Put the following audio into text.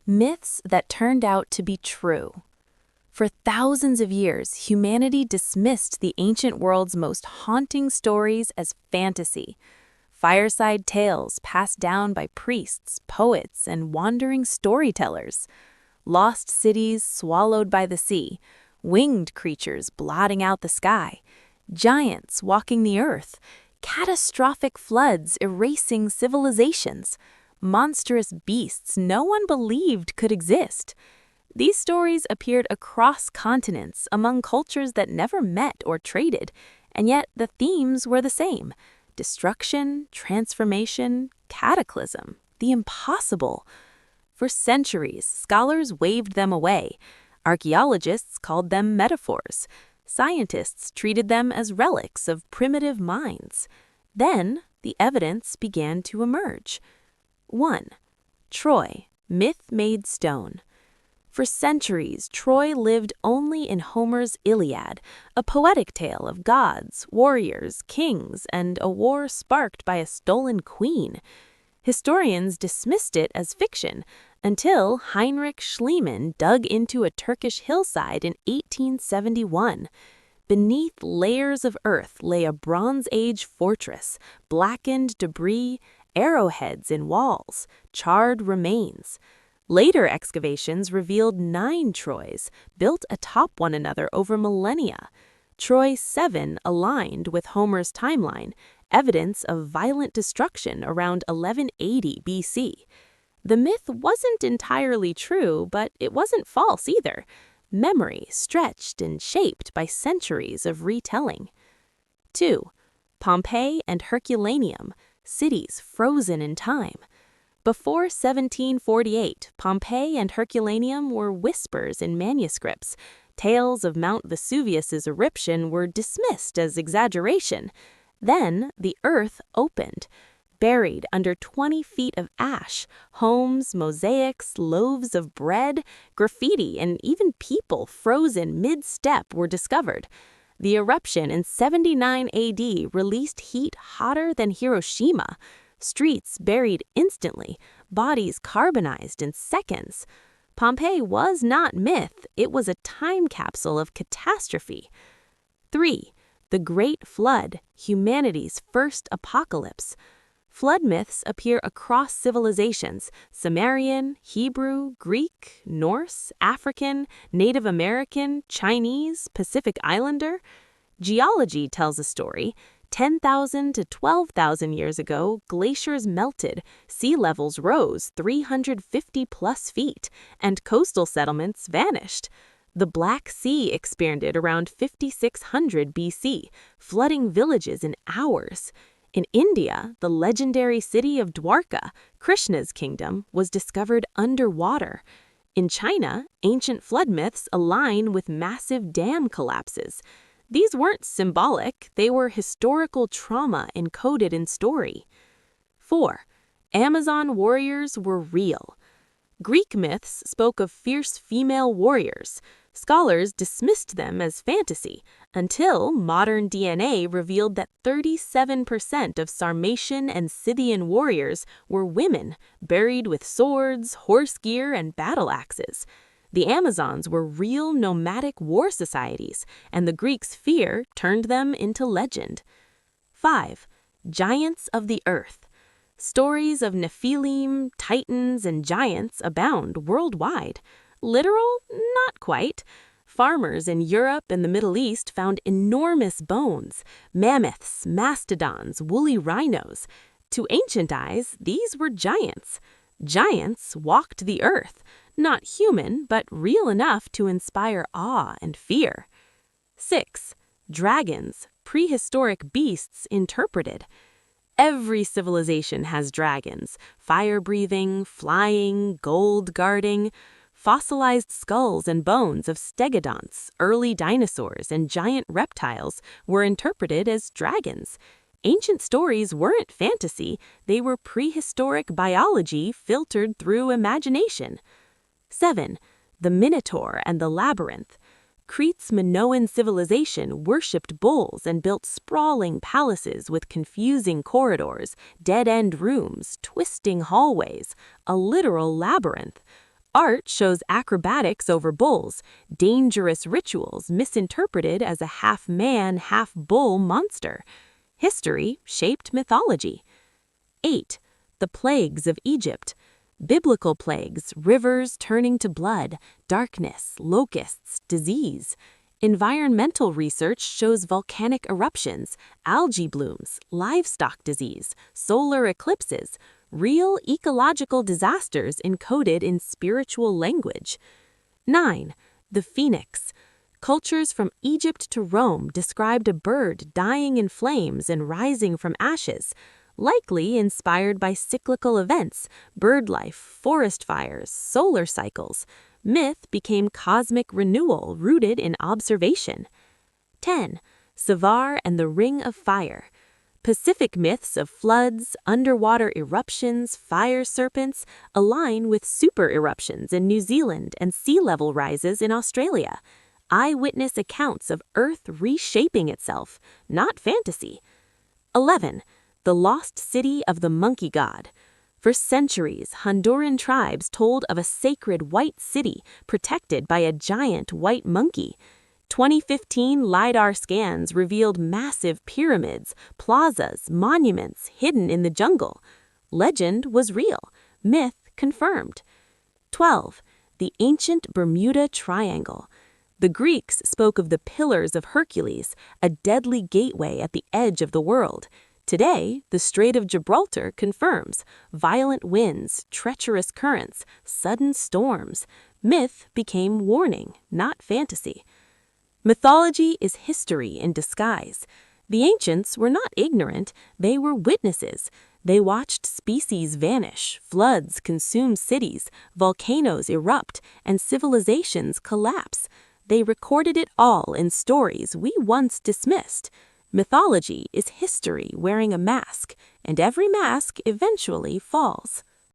Myths that turned out to be true. For thousands of years, humanity dismissed the ancient world's most haunting stories as fantasy. Fireside tales passed down by priests, poets, and wandering storytellers. Lost cities swallowed by the sea, winged creatures blotting out the sky, giants walking the earth, catastrophic floods erasing civilizations, monstrous beasts no one believed could exist. These stories appeared across continents among cultures that never met or traded, and yet the themes were the same: destruction, transformation, cataclysm, the impossible. For centuries, scholars waved them away. Archaeologists called them metaphors. Scientists treated them as relics of primitive minds. Then, the evidence began to emerge. 1. Troy, myth made stone. For centuries, Troy lived only in Homer's Iliad, a poetic tale of gods, warriors, kings, and a war sparked by a stolen queen. Historians dismissed it as fiction until Heinrich Schliemann dug into a Turkish hillside in 1871. Beneath layers of earth lay a Bronze Age fortress, blackened debris, arrowheads in walls, charred remains. Later excavations revealed 9 Troys, built atop one another over millennia. Troy 7 aligned with Homer's timeline, evidence of violent destruction around 1180 BC. The myth wasn't entirely true, but it wasn't false either. Memory stretched and shaped by centuries of retelling. 2. Pompeii and Herculaneum, cities frozen in time. Before 1748, Pompeii and Herculaneum were whispers in manuscripts. Tales of Mount Vesuvius's eruption were dismissed as exaggeration. Then the earth opened. Buried under 20 feet of ash, homes, mosaics, loaves of bread, graffiti, and even people frozen mid-step were discovered. The eruption in 79 AD released heat hotter than Hiroshima. Streets buried instantly, bodies carbonized in seconds. Pompeii was not myth, it was a time capsule of catastrophe. 3. The Great Flood, humanity's first apocalypse. Flood myths appear across civilizations: Sumerian, Hebrew, Greek, Norse, African, Native American, Chinese, Pacific Islander. Geology tells a story. 10,000 to 12,000 years ago, glaciers melted, sea levels rose 350-plus feet, and coastal settlements vanished. The Black Sea expanded around 5600 BC, flooding villages in hours. In India, the legendary city of Dwarka, Krishna's kingdom, was discovered underwater. In China, ancient flood myths align with massive dam collapses. These weren't symbolic, they were historical trauma encoded in story. 4. Amazon warriors were real. Greek myths spoke of fierce female warriors. Scholars dismissed them as fantasy until modern DNA revealed that 37% of Sarmatian and Scythian warriors were women, buried with swords, horse gear, and battle axes. The Amazons were real nomadic war societies, and the Greeks' fear turned them into legend. 5. Giants of the earth. Stories of Nephilim, titans, and giants abound worldwide. Literal? Not quite. Farmers in Europe and the Middle East found enormous bones, mammoths, mastodons, woolly rhinos. To ancient eyes, these were giants. Giants walked the earth, not human, but real enough to inspire awe and fear. 6. Dragons, prehistoric beasts interpreted. Every civilization has dragons, fire-breathing, flying, gold-guarding. Fossilized skulls and bones of stegodonts, early dinosaurs, and giant reptiles were interpreted as dragons. Ancient stories weren't fantasy, they were prehistoric biology filtered through imagination. 7. The Minotaur and the Labyrinth. Crete's Minoan civilization worshipped bulls and built sprawling palaces with confusing corridors, dead-end rooms, twisting hallways, a literal labyrinth. Art shows acrobatics over bulls, dangerous rituals misinterpreted as a half-man, half-bull monster. History shaped mythology. 8. The plagues of Egypt. Biblical plagues, rivers turning to blood, darkness, locusts, disease. Environmental research shows volcanic eruptions, algae blooms, livestock disease, solar eclipses, real ecological disasters encoded in spiritual language. 9. The phoenix. Cultures from Egypt to Rome described a bird dying in flames and rising from ashes, likely inspired by cyclical events, bird life, forest fires, solar cycles. Myth became cosmic renewal rooted in observation. 10. Savar and the Ring of Fire. Pacific myths of floods, underwater eruptions, fire serpents align with super eruptions in New Zealand and sea level rises in Australia. Eyewitness accounts of Earth reshaping itself, not fantasy. 11. The lost city of the monkey god. For centuries, Honduran tribes told of a sacred white city protected by a giant white monkey. 2015 LiDAR scans revealed massive pyramids, plazas, monuments hidden in the jungle. Legend was real, myth confirmed. 12. The ancient Bermuda Triangle. The Greeks spoke of the Pillars of Hercules, a deadly gateway at the edge of the world. Today, the Strait of Gibraltar confirms violent winds, treacherous currents, sudden storms. Myth became warning, not fantasy. Mythology is history in disguise. The ancients were not ignorant, they were witnesses. They watched species vanish, floods consume cities, volcanoes erupt, and civilizations collapse. They recorded it all in stories we once dismissed. Mythology is history wearing a mask, and every mask eventually falls.